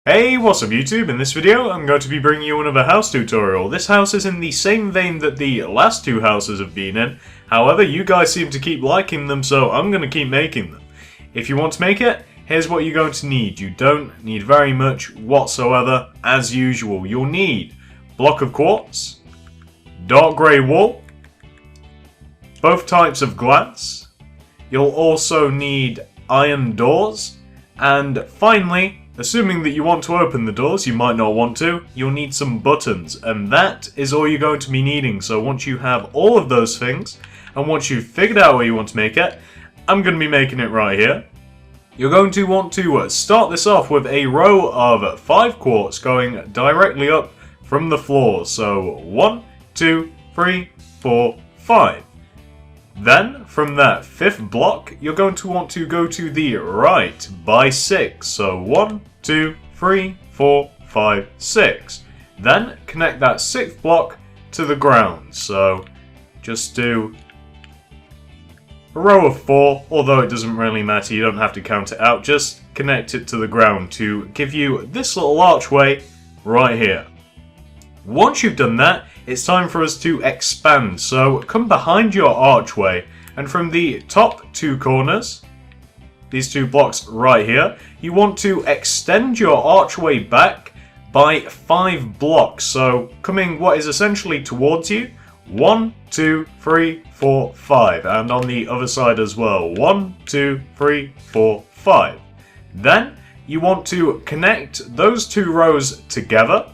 Hey, what's up YouTube? In this video, I'm going to be bringing you another house tutorial. This house is in the same vein that the last two houses have been in. However, you guys seem to keep liking them, so I'm going to keep making them. If you want to make it, here's what you're going to need. You don't need very much whatsoever. As usual, you'll need block of quartz, dark grey wool, both types of glass. You'll also need iron doors, and finally, assuming that you want to open the doors, you might not want to, you'll need some buttons, and that is all you're going to be needing. So once you have all of those things, and once you've figured out where you want to make it, I'm going to be making it right here. You're going to want to start this off with a row of 5 quartz going directly up from the floor. So 1, 2, 3, 4, 5. Then, from that 5th block, you're going to want to go to the right by 6. So 1, 2, 3, 4, 5, 6. Then, connect that 6th block to the ground. So, just do a row of 4, although it doesn't really matter, you don't have to count it out. Just connect it to the ground to give you this little archway right here. Once you've done that, it's time for us to expand. So come behind your archway, and from the top 2 corners, these 2 blocks right here, you want to extend your archway back by 5 blocks. So coming what is essentially towards you, 1, 2, 3, 4, 5, and on the other side as well, 1, 2, 3, 4, 5. Then you want to connect those 2 rows together,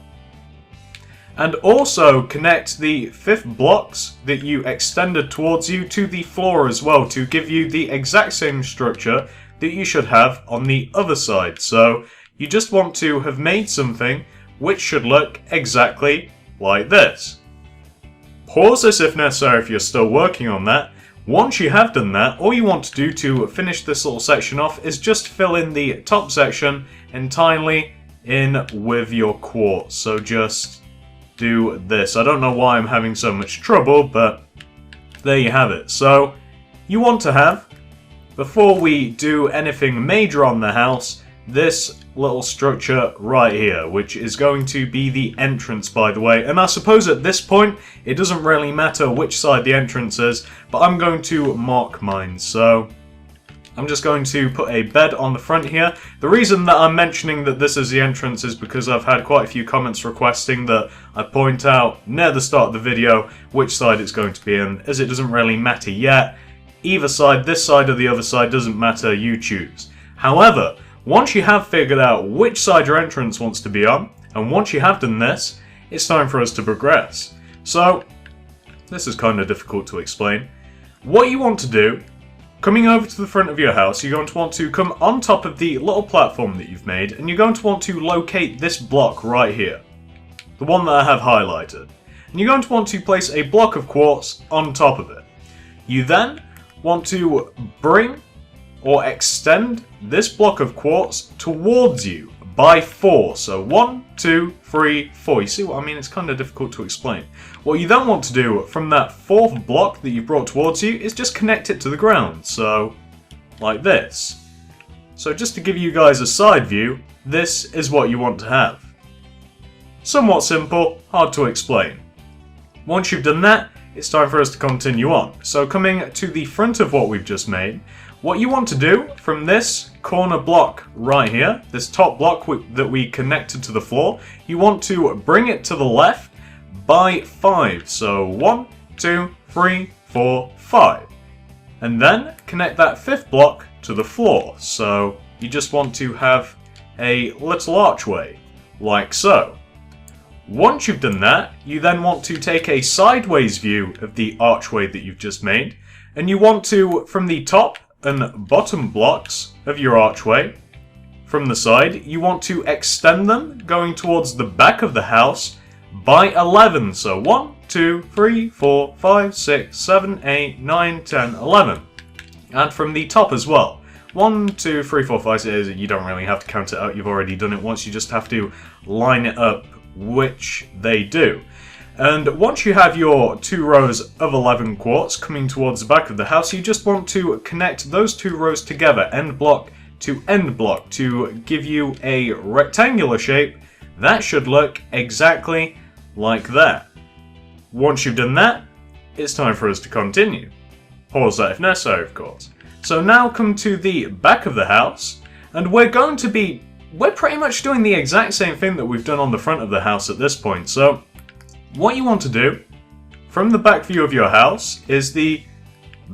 and also connect the 5th blocks that you extended towards you to the floor as well, to give you the exact same structure that you should have on the other side. So you just want to have made something which should look exactly like this. Pause this if necessary if you're still working on that. Once you have done that, all you want to do to finish this little section off is just fill in the top section entirely in with your quartz. So just do this. I don't know why I'm having so much trouble, but there you have it. So you want to have, before we do anything major on the house, this little structure right here, which is going to be the entrance, by the way. And I suppose at this point it doesn't really matter which side the entrance is, but I'm going to mark mine. So I'm just going to put a bed on the front here. The reason that I'm mentioning that this is the entrance is because I've had quite a few comments requesting that I point out near the start of the video which side it's going to be in, as it doesn't really matter yet. Either side, this side or the other side, doesn't matter, you choose. However, once you have figured out which side your entrance wants to be on, and once you have done this, it's time for us to progress. So, this is kind of difficult to explain. What you want to do, coming over to the front of your house, you're going to want to come on top of the little platform that you've made, and you're going to want to locate this block right here. The one that I have highlighted. And you're going to want to place a block of quartz on top of it. You then want to bring or extend this block of quartz towards you by 4. So 1, 2, 3, 4. You see what I mean? It's kind of difficult to explain. What you then want to do from that 4th block that you brought towards you is just connect it to the ground. So, like this. So just to give you guys a side view, this is what you want to have. Somewhat simple, hard to explain. Once you've done that, it's time for us to continue on. So coming to the front of what we've just made, what you want to do from this corner block right here, this top block that we connected to the floor, you want to bring it to the left by 5. So 1, 2, 3, 4, 5. And then connect that 5th block to the floor. So you just want to have a little archway, like so. Once you've done that, you then want to take a sideways view of the archway that you've just made, and you want to, from the top and bottom blocks of your archway, from the side, you want to extend them going towards the back of the house by 11. So 1, 2, 3, 4, 5, 6, 7, 8, 9, 10, 11. And from the top as well. 1, 2, 3, 4, 5, 6, you don't really have to count it out, you've already done it once, you just have to line it up, which they do. And once you have your 2 rows of 11 quartz coming towards the back of the house, you just want to connect those 2 rows together, end block to end block to give you a rectangular shape that should look exactly like that. Once you've done that, it's time for us to continue. Pause that if necessary, of course. So now come to the back of the house, and we're pretty much doing the exact same thing that we've done on the front of the house at this point. So what you want to do from the back view of your house is the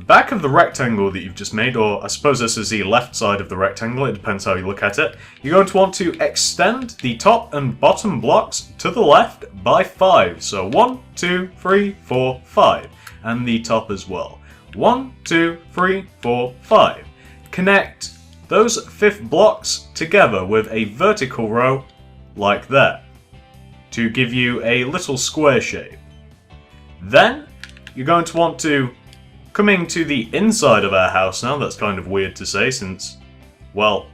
back of the rectangle that you've just made, or I suppose this is the left side of the rectangle, it depends how you look at it. You're going to want to extend the top and bottom blocks to the left by 5. So 1, 2, 3, 4, 5. And the top as well. 1, 2, 3, 4, 5. Connect those fifth blocks together with a vertical row like that to give you a little square shape. Then you're going to want to, coming to the inside of our house now, that's kind of weird to say since, well,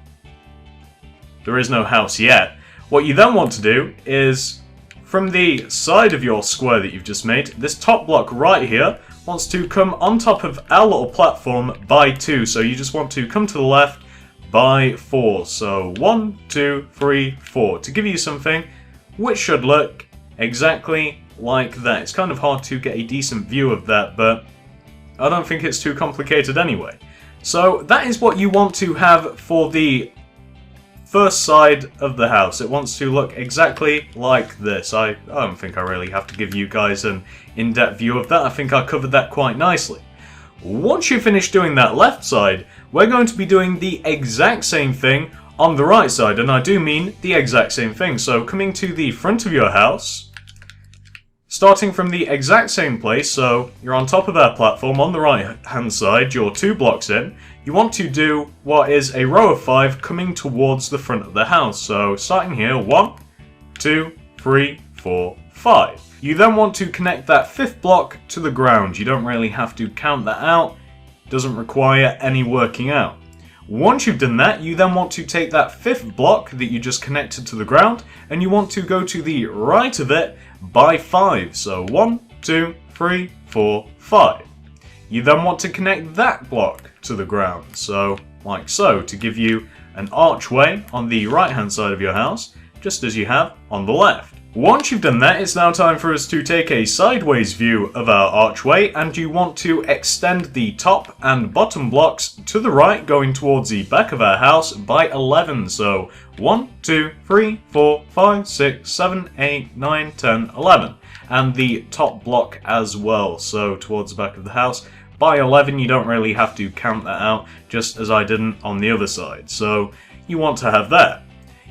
there is no house yet. What you then want to do is, from the side of your square that you've just made, this top block right here wants to come on top of our little platform by 2. So you just want to come to the left by 4. So 1, 2, 3, 4 to give you something which should look exactly like that. It's kind of hard to get a decent view of that, but I don't think it's too complicated anyway. So that is what you want to have for the first side of the house. It wants to look exactly like this. I don't think I really have to give you guys an in-depth view of that. I think I covered that quite nicely. Once you finish doing that left side, we're going to be doing the exact same thing on the right side, and I do mean the exact same thing. So coming to the front of your house, starting from the exact same place, so you're on top of our platform on the right hand side, you're 2 blocks in, you want to do what is a row of 5 coming towards the front of the house. So starting here, 1, 2, 3, 4, 5. You then want to connect that 5th block to the ground. You don't really have to count that out, it doesn't require any working out. Once you've done that, you then want to take that 5th block that you just connected to the ground, and you want to go to the right of it by 5. So 1, 2, 3, 4, 5. You then want to connect that block to the ground, so like so, to give you an archway on the right hand side of your house, just as you have on the left. Once you've done that, it's now time for us to take a sideways view of our archway, and you want to extend the top and bottom blocks to the right, going towards the back of our house by 11. So 1, 2, 3, 4, 5, 6, 7, 8, 9, 10, 11. And the top block as well, so towards the back of the house by 11. You don't really have to count that out, just as I didn't on the other side. So you want to have that.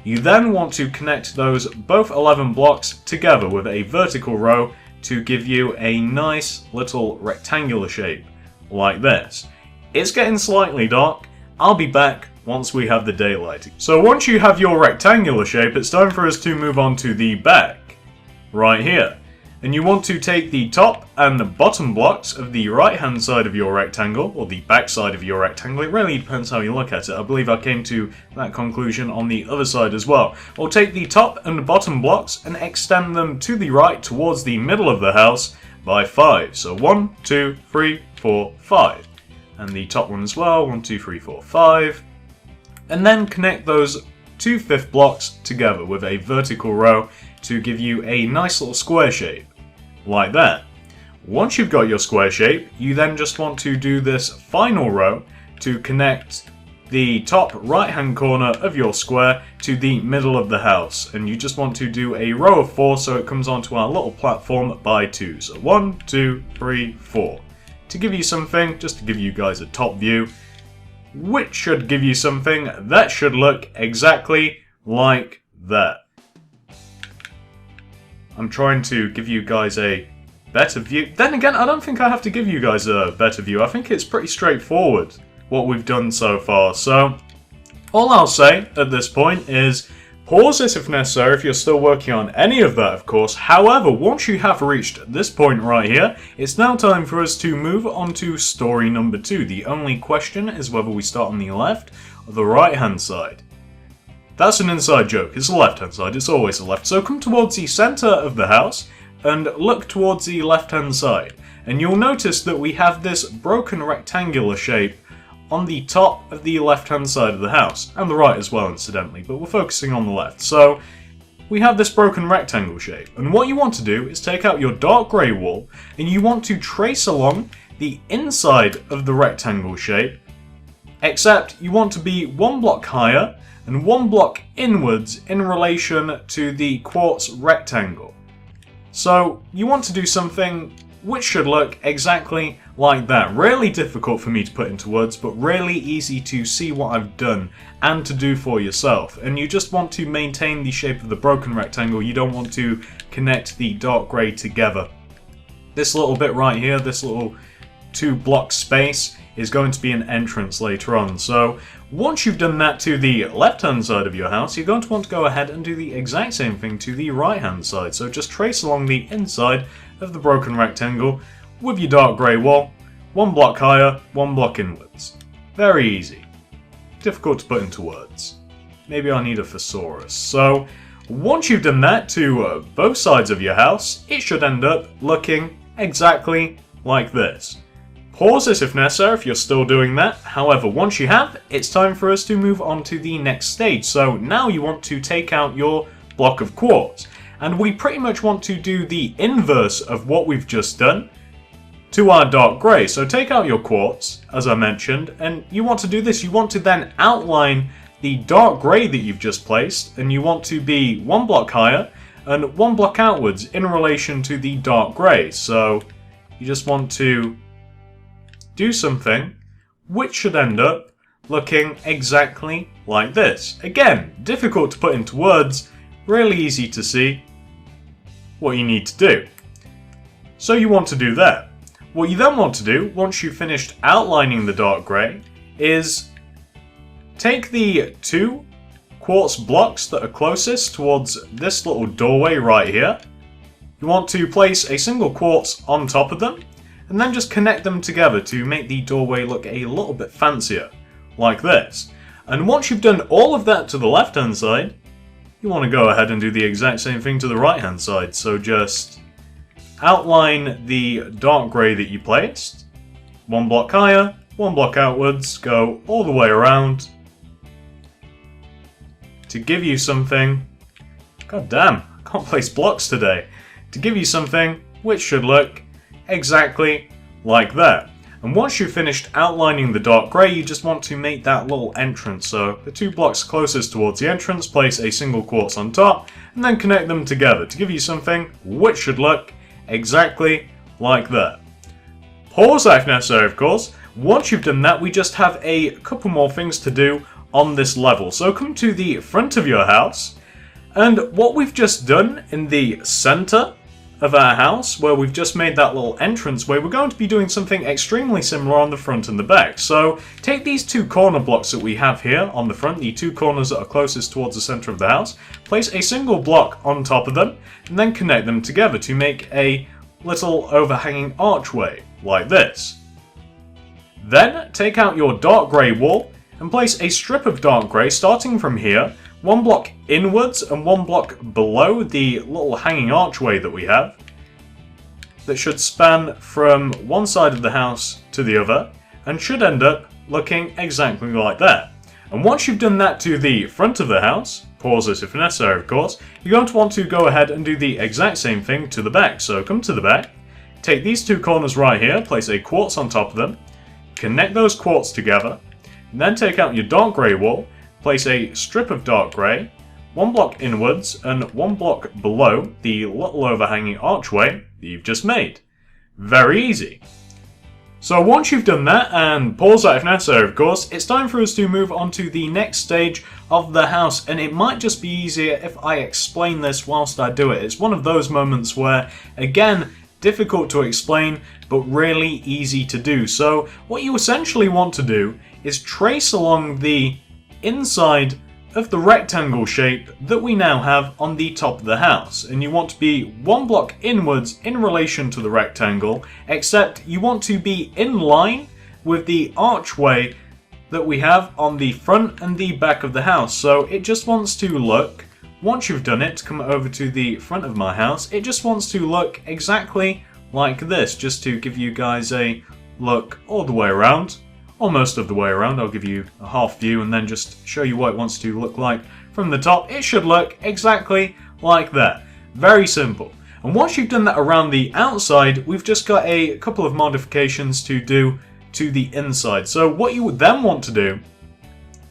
You then want to connect those both 11 blocks together with a vertical row to give you a nice little rectangular shape, like this. It's getting slightly dark, I'll be back once we have the daylight. So once you have your rectangular shape, it's time for us to move on to the back, right here. And you want to take the top and the bottom blocks of the right hand side of your rectangle, or the back side of your rectangle, it really depends how you look at it. I believe I came to that conclusion on the other side as well. Or take the top and bottom blocks and extend them to the right towards the middle of the house by 5. So 1, 2, 3, 4, 5. And the top one as well, 1, 2, 3, 4, 5. And then connect those 2 5th blocks together with a vertical row to give you a nice little square shape. Like that. Once you've got your square shape, you then just want to do this final row to connect the top right hand corner of your square to the middle of the house, and you just want to do a row of 4 so it comes onto our little platform by 2. So 1, 2, 3, 4. To give you something, just to give you guys a top view, which should give you something that should look exactly like that. I'm trying to give you guys a better view. Then again, I don't think I have to give you guys a better view. I think it's pretty straightforward what we've done so far. So all I'll say at this point is pause this if necessary if you're still working on any of that, of course. However, once you have reached this point right here, it's now time for us to move on to story number 2. The only question is whether we start on the left or the right hand side. That's an inside joke, it's the left hand side, it's always the left. So come towards the centre of the house and look towards the left hand side. And you'll notice that we have this broken rectangular shape on the top of the left-hand side of the house, and the right as well, incidentally, but we're focusing on the left. So we have this broken rectangle shape, and what you want to do is take out your dark grey wall, and you want to trace along the inside of the rectangle shape, except you want to be 1 block higher and 1 block inwards in relation to the quartz rectangle. So you want to do something which should look exactly like that. Really difficult for me to put into words, but really easy to see what I've done and to do for yourself. And you just want to maintain the shape of the broken rectangle. You don't want to connect the dark grey together. This little bit right here, this little 2 block space, is going to be an entrance later on. So once you've done that to the left hand side of your house, you're going to want to go ahead and do the exact same thing to the right hand side. So just trace along the inside of the broken rectangle with your dark grey wall, 1 block higher, 1 block inwards. Very easy. Difficult to put into words. Maybe I need a thesaurus. So once you've done that to both sides of your house, it should end up looking exactly like this. Pause this if necessary if you're still doing that. However, once you have, it's time for us to move on to the next stage. So now you want to take out your block of quartz. And we pretty much want to do the inverse of what we've just done to our dark grey. So take out your quartz, as I mentioned, and you want to do this. You want to then outline the dark grey that you've just placed, and you want to be 1 block higher and 1 block outwards in relation to the dark grey. So you just want to do something which should end up looking exactly like this. Again, difficult to put into words, really easy to see what you need to do. So you want to do that. What you then want to do, once you've finished outlining the dark grey, is take the 2 quartz blocks that are closest towards this little doorway right here. You want to place a single quartz on top of them, and then just connect them together to make the doorway look a little bit fancier, like this. And once you've done all of that to the left hand side, you want to go ahead and do the exact same thing to the right hand side. So just outline the dark grey that you placed, 1 block higher, 1 block outwards, go all the way around to give you something. God damn, I can't place blocks today. To give you something which should look exactly like that. And once you've finished outlining the dark grey, you just want to make that little entrance. So the 2 blocks closest towards the entrance, place a single quartz on top, and then connect them together to give you something which should look exactly like that. Pause that if necessary, of course. Once you've done that, we just have a couple more things to do on this level. So come to the front of your house, and what we've just done in the center of our house, where we've just made that little entranceway, we're going to be doing something extremely similar on the front and the back. So take these 2 corner blocks that we have here on the front, the 2 corners that are closest towards the center of the house, place a single block on top of them, and then connect them together to make a little overhanging archway, like this. Then take out your dark grey wall, and place a strip of dark grey starting from here, 1 block inwards and 1 block below the little hanging archway that we have, that should span from one side of the house to the other, and should end up looking exactly like that. And once you've done that to the front of the house, pause this if necessary of course, you're going to want to go ahead and do the exact same thing to the back. So come to the back, take these 2 corners right here, place a quartz on top of them, connect those quartz together, and then take out your dark grey wall, place a strip of dark grey, 1 block inwards and 1 block below the little overhanging archway that you've just made. Very easy. So once you've done that, and pause that if necessary of course, it's time for us to move on to the next stage of the house, and it might just be easier if I explain this whilst I do it. It's one of those moments where, again, difficult to explain, but really easy to do. So what you essentially want to do is trace along the inside of the rectangle shape that we now have on the top of the house, and you want to be 1 block inwards in relation to the rectangle, except you want to be in line with the archway that we have on the front and the back of the house. So it just wants to look, once you've done it, come over to the front of my house, it just wants to look exactly like this, just to give you guys a look all the way around almost of the way around. I'll give you a half view and then just show you what it wants to look like from the top. It should look exactly like that. Very simple. And once you've done that around the outside, we've just got a couple of modifications to do to the inside. So what you would then want to do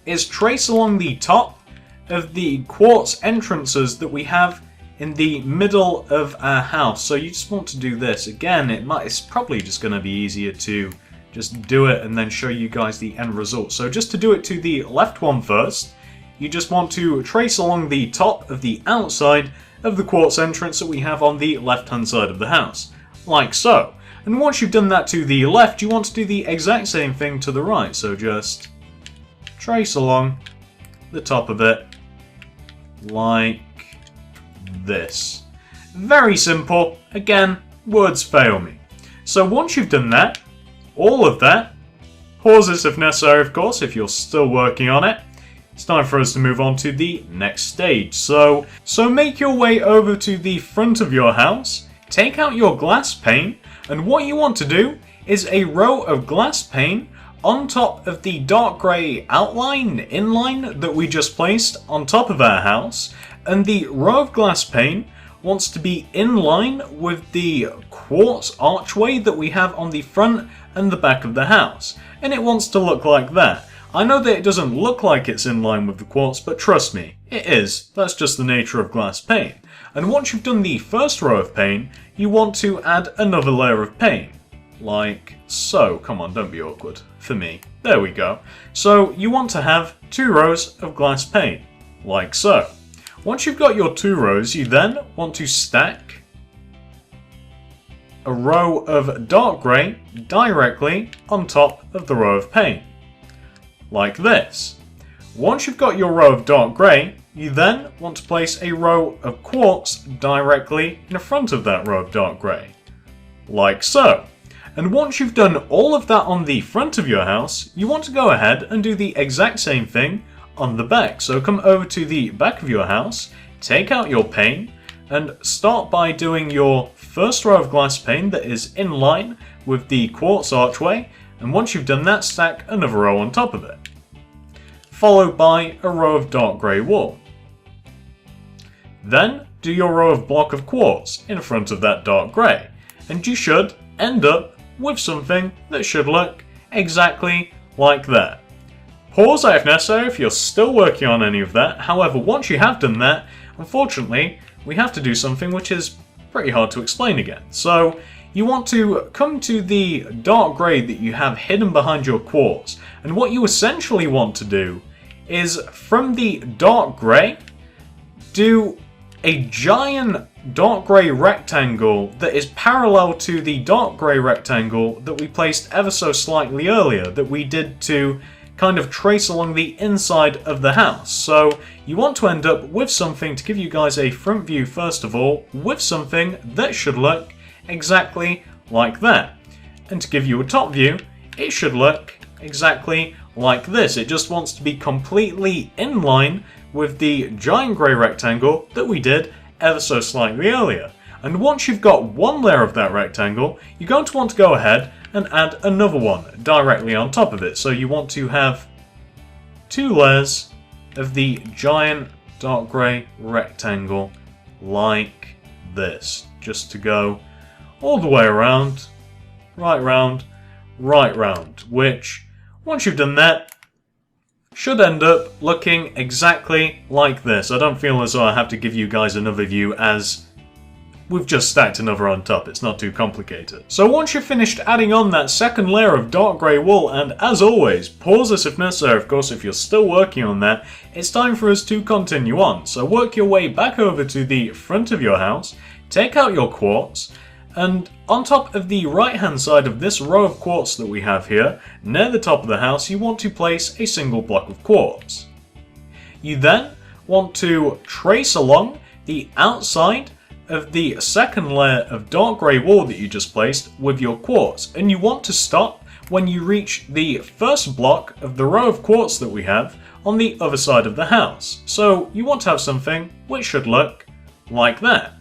is trace along the top of the quartz entrances that we have in the middle of our house. So you just want to do this. Again, it's probably just going to be easier to just do it and then show you guys the end result. So just to do it to the left one first, you just want to trace along the top of the outside of the quartz entrance that we have on the left hand side of the house, like so. And once you've done that to the left, you want to do the exact same thing to the right. So just trace along the top of it like this. Very simple. Again, words fail me. So once you've done that, all of that, pause this if necessary, of course, if you're still working on it. It's time for us to move on to the next stage. So make your way over to the front of your house, take out your glass pane, and what you want to do is a row of glass pane on top of the dark grey outline, inline that we just placed on top of our house, and the row of glass pane wants to be in line with the quartz archway that we have on the front and the back of the house, and it wants to look like that. I know that it doesn't look like it's in line with the quartz, but trust me, it is. That's just the nature of glass pane. And once you've done the first row of pane, you want to add another layer of pane. Like so. Come on, don't be awkward. For me. There we go. So you want to have 2 rows of glass pane. Like so. Once you've got your 2 rows, you then want to stack a row of dark grey directly on top of the row of pane. Like this. Once you've got your row of dark grey, you then want to place a row of quartz directly in front of that row of dark grey. Like so. And once you've done all of that on the front of your house, you want to go ahead and do the exact same thing on the back. So come over to the back of your house, take out your pane, and start by doing your first row of glass pane that is in line with the quartz archway, and once you've done that, stack another row on top of it, followed by a row of dark grey wall. Then do your row of block of quartz in front of that dark grey, and you should end up with something that should look exactly like that. Pause if necessary if you're still working on any of that. However, once you have done that, unfortunately, we have to do something which is pretty hard to explain again. So you want to come to the dark grey that you have hidden behind your quartz, and what you essentially want to do is from the dark grey, do a giant dark grey rectangle that is parallel to the dark grey rectangle that we placed ever so slightly earlier, that we did to kind of trace along the inside of the house. So you want to end up with something, to give you guys a front view first of all, with something that should look exactly like that. And to give you a top view, it should look exactly like this. It just wants to be completely in line with the giant grey rectangle that we did ever so slightly earlier. And once you've got one layer of that rectangle, you're going to want to go ahead and add another one directly on top of it. So you want to have 2 layers of the giant dark grey rectangle like this, just to go all the way around, right round, which once you've done that should end up looking exactly like this. I don't feel as though I have to give you guys another view, as we've just stacked another on top. It's not too complicated. So once you've finished adding on that second layer of dark grey wool, and as always, pause this if necessary, of course, if you're still working on that, it's time for us to continue on. So work your way back over to the front of your house, take out your quartz, and on top of the right hand side of this row of quartz that we have here, near the top of the house, you want to place a single block of quartz. You then want to trace along the outside of the second layer of dark grey wool that you just placed with your quartz, and you want to stop when you reach the first block of the row of quartz that we have on the other side of the house. So you want to have something which should look like that.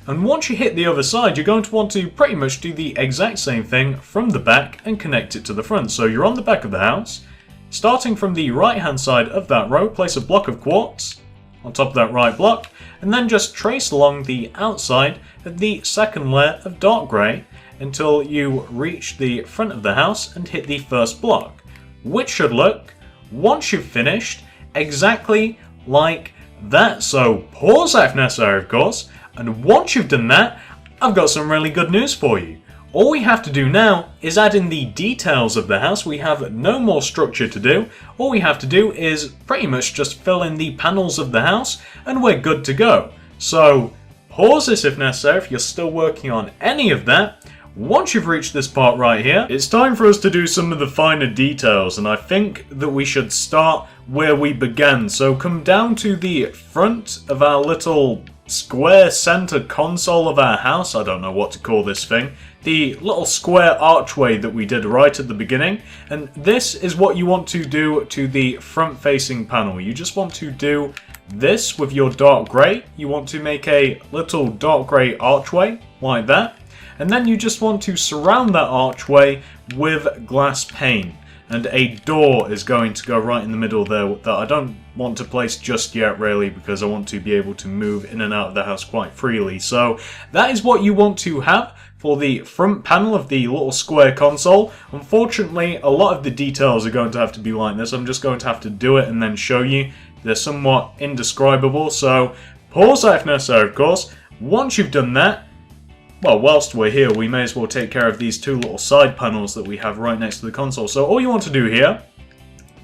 And once you hit the other side, you're going to want to pretty much do the exact same thing from the back and connect it to the front. So you're on the back of the house. Starting from the right hand side of that row, place a block of quartz on top of that right block, and then just trace along the outside of the second layer of dark grey until you reach the front of the house and hit the first block, which should look, once you've finished, exactly like that. So pause that if necessary, of course, and once you've done that, I've got some really good news for you. All we have to do now is add in the details of the house. We have no more structure to do. All we have to do is pretty much just fill in the panels of the house and we're good to go. So pause this if necessary if you're still working on any of that. Once you've reached this part right here, it's time for us to do some of the finer details, and I think that we should start where we began. So come down to the front of our little square center console of our house. I don't know what to call this thing. The little square archway that we did right at the beginning, and this is what you want to do to the front facing panel. You just want to do this with your dark grey. You want to make a little dark grey archway like that, and then you just want to surround that archway with glass pane. And a door is going to go right in the middle there that I don't want to place just yet really, because I want to be able to move in and out of the house quite freely. So that is what you want to have for the front panel of the little square console. Unfortunately, a lot of the details are going to have to be like this. I'm just going to have to do it and then show you. They're somewhat indescribable, so pause that if necessary, of course. Once you've done that, well, whilst we're here, we may as well take care of these two little side panels that we have right next to the console. So all you want to do here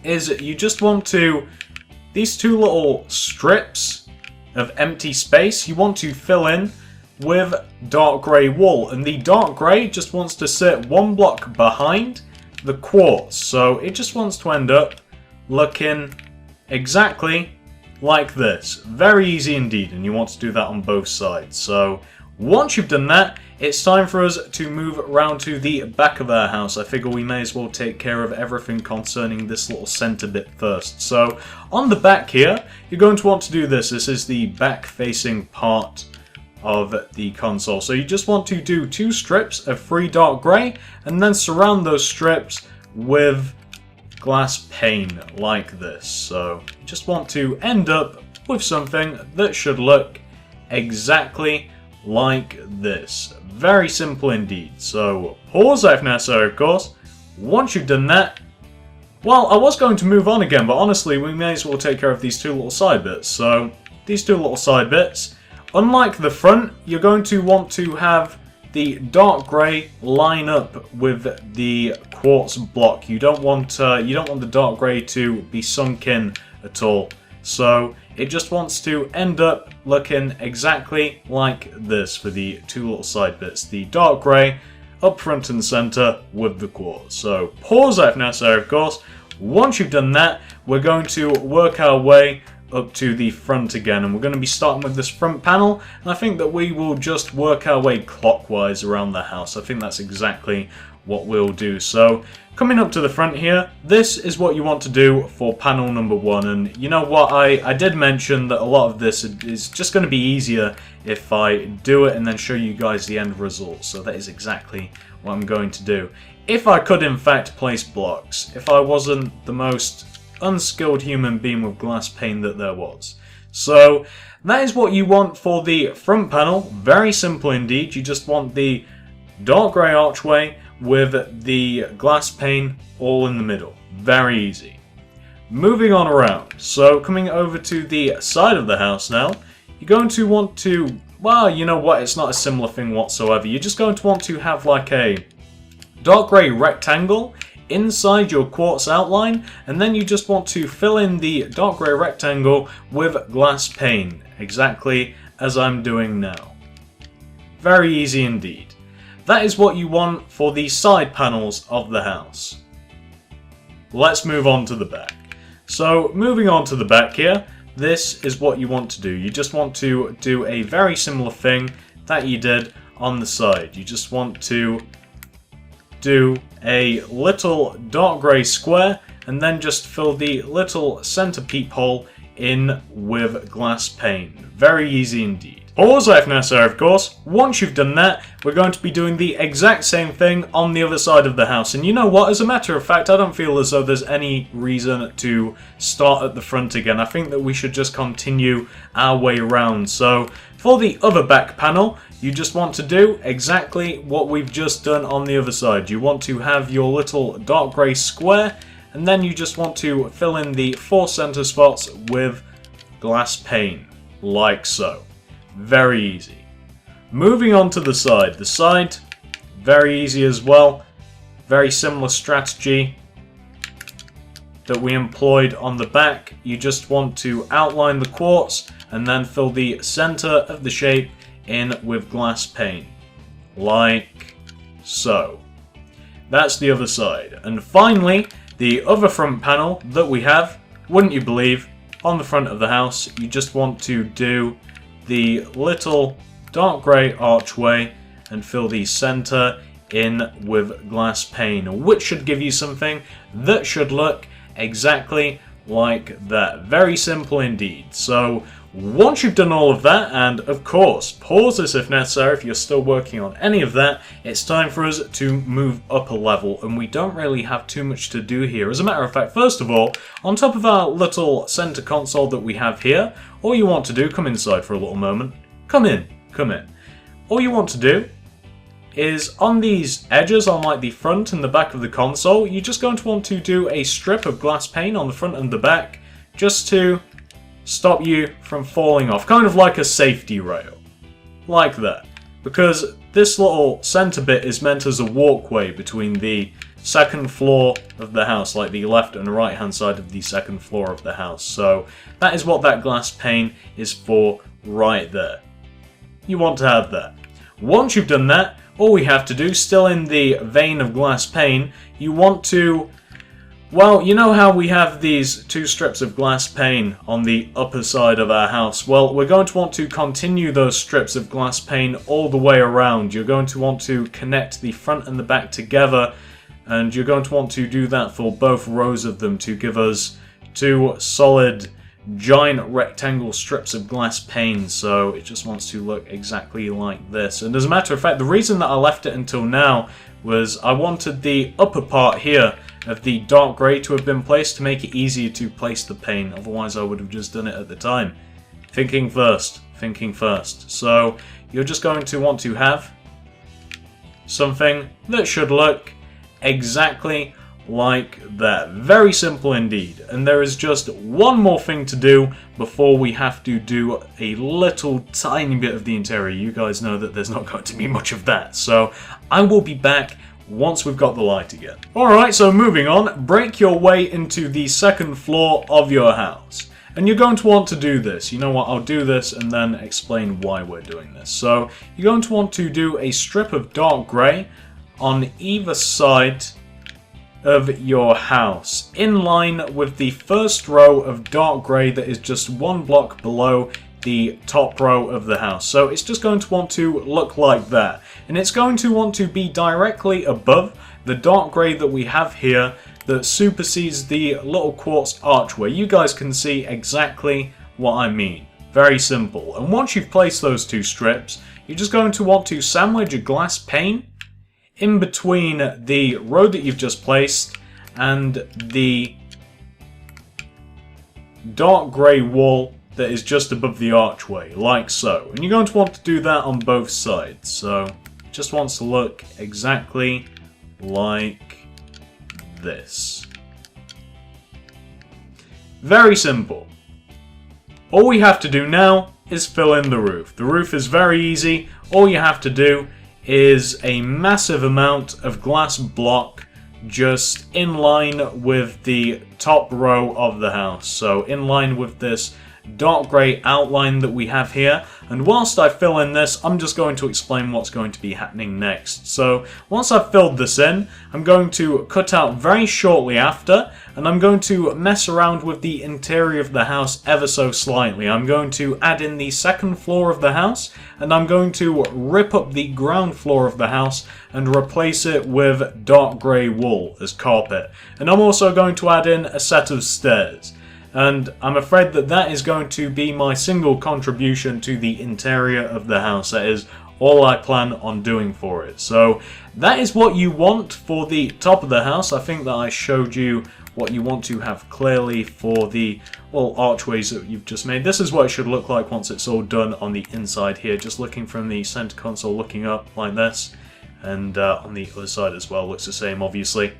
is you just want to, these two little strips of empty space, you want to fill in with dark grey wool. And the dark grey just wants to sit one block behind the quartz. So it just wants to end up looking exactly like this. Very easy indeed, and you want to do that on both sides. So once you've done that, it's time for us to move around to the back of our house. I figure we may as well take care of everything concerning this little center bit first. So on the back here, you're going to want to do this. This is the back facing part of the console. So you just want to do two strips of free dark grey and then surround those strips with glass pane like this. So you just want to end up with something that should look exactly like this. Very simple indeed. So pause that if necessary, of course. Once you've done that, well, I was going to move on again, but honestly we may as well take care of these two little side bits. So these two little side bits, unlike the front, you're going to want to have the dark grey line up with the quartz block. You don't want the dark grey to be sunk in at all. So it just wants to end up looking exactly like this for the two little side bits. The dark grey up front and centre with the quartz. So pause that if necessary, of course. Once you've done that, we're going to work our way up to the front again, and we're going to be starting with this front panel, and I think that we will just work our way clockwise around the house. I think that's exactly what we'll do. So coming up to the front here, this is what you want to do for panel number 1, and you know what, I did mention that a lot of this is just going to be easier if I do it and then show you guys the end result. So that is exactly what I'm going to do. If I could in fact place blocks, if I wasn't the most unskilled human being with glass pane that there was. So that is what you want for the front panel. Very simple indeed. You just want the dark grey archway with the glass pane all in the middle. Very easy. Moving on around. So coming over to the side of the house now, you're going to want to, well, you know what, it's not a similar thing whatsoever. You're just going to want to have like a dark grey rectangle inside your quartz outline, and then you just want to fill in the dark grey rectangle with glass pane, exactly as I'm doing now. Very easy indeed. That is what you want for the side panels of the house. Let's move on to the back. So moving on to the back here, this is what you want to do. You just want to do a very similar thing that you did on the side. You just want to do a little dark grey square and then just fill the little center peephole in with glass pane. Very easy indeed. Pause if necessary, of course. Once you've done that, we're going to be doing the exact same thing on the other side of the house. And you know what? As a matter of fact, I don't feel as though there's any reason to start at the front again. I think that we should just continue our way around. So, for the other back panel, you just want to do exactly what we've just done on the other side. You want to have your little dark grey square, and then you just want to fill in the 4 center spots with glass pane, like so. Very easy. Moving on to the side. The side, very easy as well. Very similar strategy that we employed on the back. You just want to outline the quartz and then fill the center of the shape in with glass pane, like so. That's the other side. And finally, the other front panel that we have, wouldn't you believe, on the front of the house, you just want to do the little dark grey archway and fill the center in with glass pane, which should give you something that should look exactly like that. Very simple indeed. So once you've done all of that, and of course pause this if necessary if you're still working on any of that, it's time for us to move up a level, and we don't really have too much to do here. As a matter of fact, first of all, on top of our little center console that we have here, all you want to do, come inside for a little moment, come in. All you want to do is on these edges, on like the front and the back of the console, you're just going to want to do a strip of glass pane on the front and the back, just to stop you from falling off, kind of like a safety rail, like that. Because this little center bit is meant as a walkway between the second floor of the house, like the left and right hand side of the second floor of the house. So that is what that glass pane is for right there. You want to have that. Once you've done that, all we have to do, still in the vein of glass pane, you want to, well, you know how we have these 2 strips of glass pane on the upper side of our house? Well, we're going to want to continue those strips of glass pane all the way around. You're going to want to connect the front and the back together, and you're going to want to do that for both rows of them to give us 2 solid giant rectangle strips of glass pane. So it just wants to look exactly like this. And as a matter of fact, the reason that I left it until now was I wanted the upper part here of the dark grey to have been placed to make it easier to place the pane. Otherwise I would have just done it at the time. Thinking first. So you're just going to want to have something that should look exactly like that. Very simple indeed. And there is just one more thing to do before we have to do a little tiny bit of the interior. You guys know that there's not going to be much of that. So I will be back once we've got the light again. Alright, so moving on, break your way into the second floor of your house. And you're going to want to do this. You know what, I'll do this and then explain why we're doing this. So you're going to want to do a strip of dark grey on either side of your house, in line with the first row of dark grey that is just 1 block below the top row of the house. So it's just going to want to look like that, and it's going to want to be directly above the dark grey that we have here that supersedes the little quartz archway. You guys can see exactly what I mean. Very simple. And once you've placed those 2 strips, you're just going to want to sandwich a glass pane in between the row that you've just placed and the dark grey wall that is just above the archway, like so. And you're going to want to do that on both sides. So it just wants to look exactly like this. Very simple. All we have to do now is fill in the roof. The roof is very easy. All you have to do is a massive amount of glass block just in line with the top row of the house. So in line with this dark grey outline that we have here. And whilst I fill in this, I'm just going to explain what's going to be happening next. So once I've filled this in, I'm going to cut out very shortly after, and I'm going to mess around with the interior of the house ever so slightly. I'm going to add in the second floor of the house, and I'm going to rip up the ground floor of the house and replace it with dark grey wool as carpet. And I'm also going to add in a set of stairs. and I'm afraid that that is going to be my single contribution to the interior of the house. That is all I plan on doing for it. So that is what you want for the top of the house. I think that I showed you what you want to have clearly for the little archways that you've just made. This is what it should look like once it's all done on the inside here, just looking from the center console, looking up like this, and on the other side as well looks the same, obviously.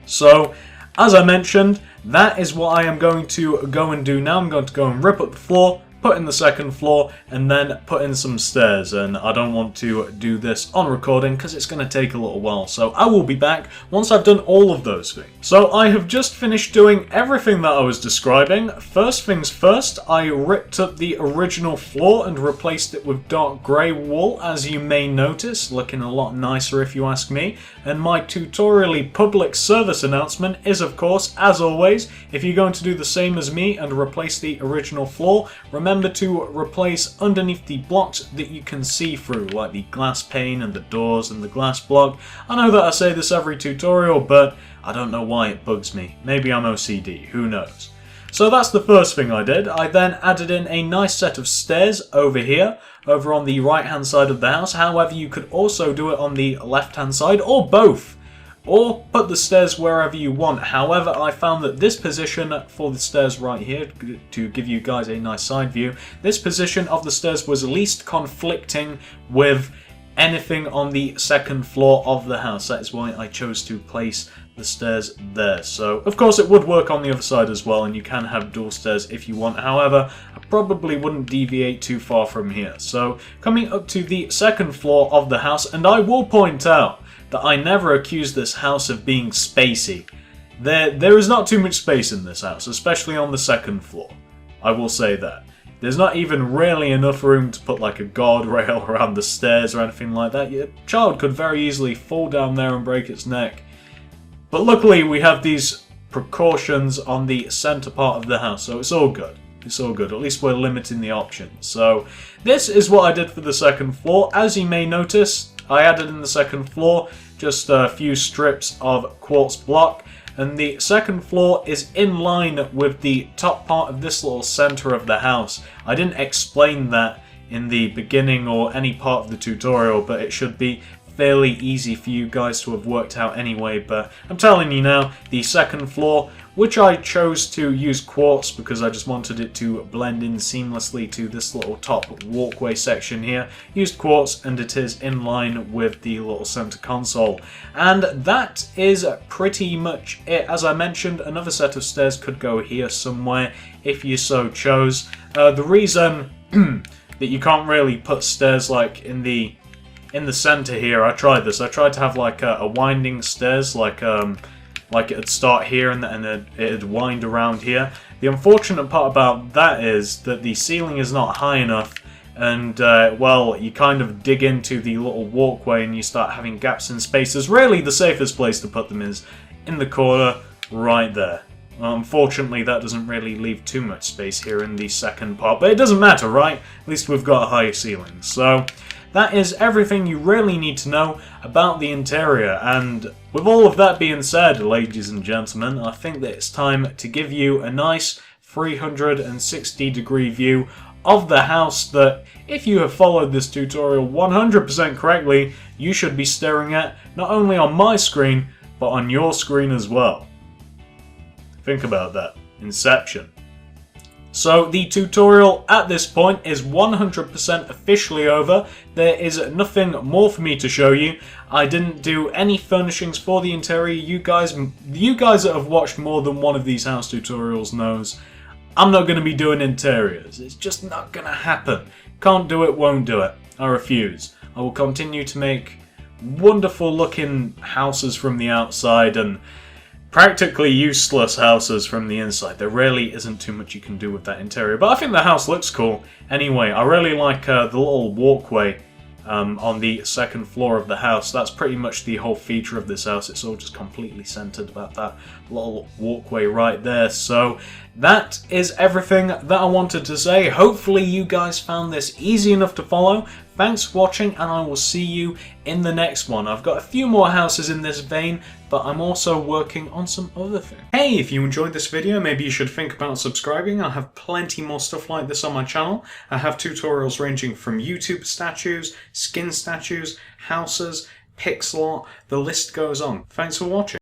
So as I mentioned, that is what I am going to go and do now. I'm going to go and rip up the floor, put in the second floor, and then put in some stairs. And I don't want to do this on recording because it's going to take a little while. So I will be back once I've done all of those things. So I have just finished doing everything that I was describing. First things first, I ripped up the original floor and replaced it with dark grey wool, as you may notice, looking a lot nicer if you ask me. And my tutorially public service announcement is, of course, as always, if you're going to do the same as me and replace the original floor, remember to replace underneath the blocks that you can see through, like the glass pane and the doors and the glass block. I know that I say this every tutorial, but I don't know why it bugs me. Maybe I'm OCD, who knows. So that's the first thing I did. I then added in a nice set of stairs over here, over on the right hand side of the house. However, you could also do it on the left hand side, or both. Or put the stairs wherever you want. However, I found that this position for the stairs right here, to give you guys a nice side view, this position of the stairs was least conflicting with anything on the second floor of the house. That is why I chose to place the stairs there. So, of course, it would work on the other side as well, and you can have dual stairs if you want. However, I probably wouldn't deviate too far from here. So, coming up to the second floor of the house, and I will point out that I never accused this house of being spacey. There is not too much space in this house, especially on the second floor. I will say that. There's not even really enough room to put like a guardrail around the stairs or anything like that. Your child could very easily fall down there and break its neck. But luckily we have these precautions on the center part of the house, so it's all good. It's all good. At least we're limiting the options. So this is what I did for the second floor. As you may notice, I added in the second floor just a few strips of quartz block, and the second floor is in line with the top part of this little center of the house. I didn't explain that in the beginning or any part of the tutorial, but it should be fairly easy for you guys to have worked out anyway. But I'm telling you now, the second floor, which I chose to use quartz because I just wanted it to blend in seamlessly to this little top walkway section here, used quartz, and it is in line with the little center console. And that is pretty much it. As I mentioned, another set of stairs could go here somewhere if you so chose. The reason that you can't really put stairs like in the center here, I tried this. I tried to have like a winding stairs, like it'd start here and it'd wind around here. The unfortunate part about that is that the ceiling is not high enough, and well, you kind of dig into the little walkway and you start having gaps in spaces. Really, the safest place to put them is in the corner right there. Unfortunately, that doesn't really leave too much space here in the second part, but it doesn't matter, right? At least we've got a high ceiling. So that is everything you really need to know about the interior. And with all of that being said, ladies and gentlemen, I think that it's time to give you a nice 360-degree view of the house that, if you have followed this tutorial 100% correctly, you should be staring at not only on my screen, but on your screen as well. Think about that. Inception. So the tutorial at this point is 100% officially over. There is nothing more for me to show you. I didn't do any furnishings for the interior. You guys that have watched more than one of these house tutorials knows I'm not going to be doing interiors. It's just not going to happen. Can't do it, won't do it. I refuse. I will continue to make wonderful looking houses from the outside and practically useless houses from the inside. There really isn't too much you can do with that interior, but I think the house looks cool. Anyway, I really like the little walkway on the second floor of the house. That's pretty much the whole feature of this house. It's all just completely centered about that little walkway right there. So that is everything that I wanted to say. Hopefully you guys found this easy enough to follow. Thanks for watching, and I will see you in the next one. I've got a few more houses in this vein, but I'm also working on some other things. Hey, if you enjoyed this video, maybe you should think about subscribing. I have plenty more stuff like this on my channel. I have tutorials ranging from YouTube statues, skin statues, houses, pixel art, the list goes on. Thanks for watching.